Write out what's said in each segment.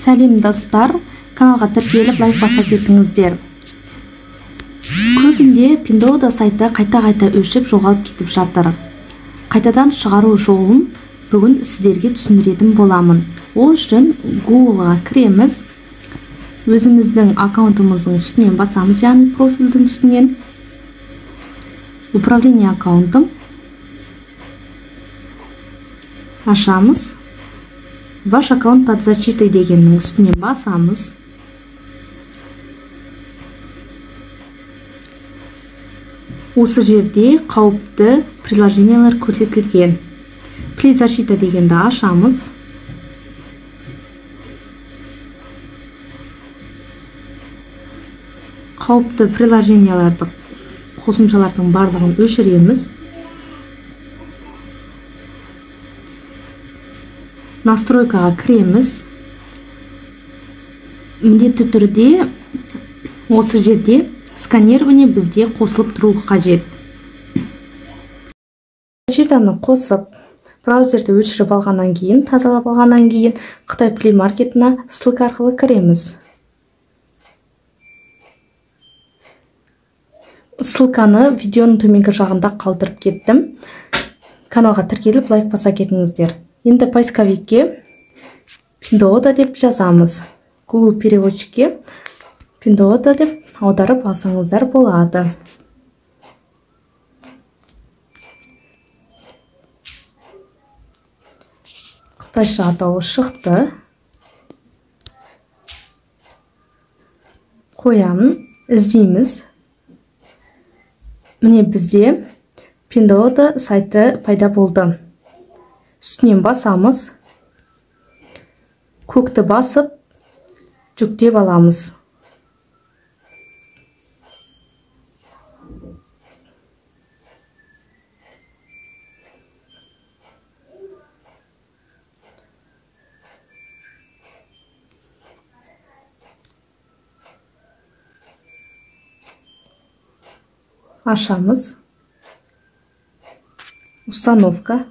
Сәлем достар, каналға тіркеліп лайк баса кетіңіздер. Көбінде Pinduoduo сайты қайта өшіп жоғалып кетіп жатыр. Қайтадан шығару жолын бүгін сіздерге түсіндіретін боламын. Ол үшін Google-ға кіреміз. Өзіміздің аккаунтымыздың үстінен басамыз, яғни профильдің үстінен. Управление аккаунтым. Ашамыз. Ваш аккаунт под защитой дегеннің үстінен басамыз. Осы жерде қауіпті приложениялар көрсетілген. Плей защита дегенді ашамыз. Қауіпті приложенияларды, қосымшалардың барлығын өшіреміз. Настройкаға кіреміз. Міндетті түрде осы жерде сканирование бізде қосылып тұру қажет. Защитаны қосып, браузерді өшіріп алғаннан кейін, тазалап алғаннан кейін, Қытай Play Market'ына ссылка арқылы кіреміз. Ссылканы видеоның төменгі жағында қалдырып кеттім. Каналға тіркеліп лайк баса кетіңіздер. Енді поисковикке Pinduoduo деп жазамыз. Google переводчикке Pinduoduo деп аударып алсаңыздар болады. Қытайша атауы шықты. Қоямын, іздейміз. Міне бізде Pinduoduo сайты пайда болды. Үстінен басамыз. Көкті басып, жүктеп аламыз. Ашамыз. Установка.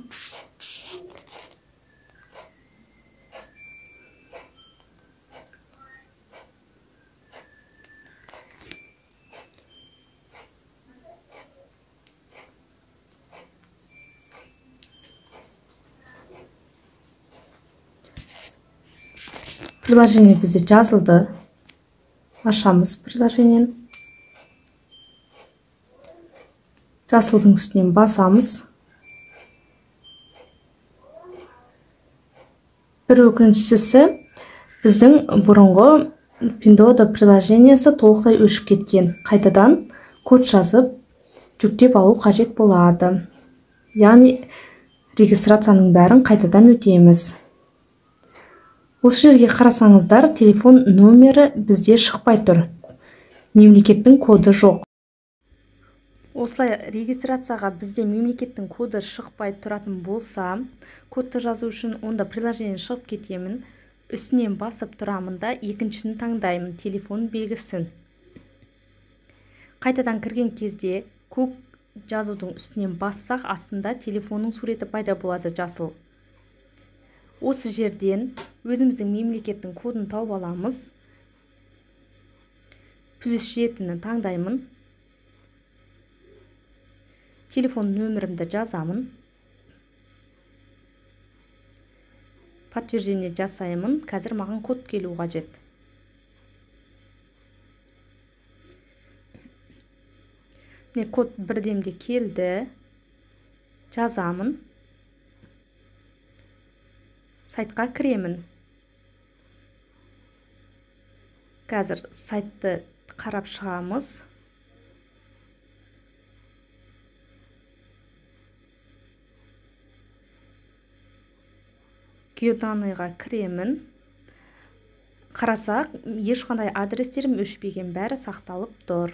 Приложение бізде жазылды. Ашамыз приложениені. Жасылдың үстінен басамыз. Бір өкінішісі, біздің бұрынғы Pinduoduo приложениесі толықтай өшіп кеткен. Қайтадан код жазып, жүктеп алу қажет болады. Яғни регистрацияның бәрін қайтадан өтеміз. Осы жерге қарасаңыздар, телефон номері бізде шықпай тұр. Мемлекеттің коды жоқ. Осылай регистрацияға бізде мемлекеттің коды шықпай тұратын болса, кодты жазу үшін онда приложение шығып кетемін. Үстінен басып тұрамын да, екіншісін таңдаймын, телефон белгісін. Қайтадан кірген кезде көк жазудың үстінен бассақ, астында телефонның суреті пайда болады, жасыл. Осы жерден өзіміздің мемлекеттің кодын тауып аламыз. +7-ні таңдаймын. Телефон нөмірімді жазамын. Подтверждение жасаймын. Қазір маған код келу қажет. Міне код бірдемде келді. Жазамын. Сайтқа кіремін. Қазір сайтты қарап шығамыз. Геоданныйға кіремін. Қарасақ, ешқандай адрестерім өшпеген, бәрі сақталып тұр.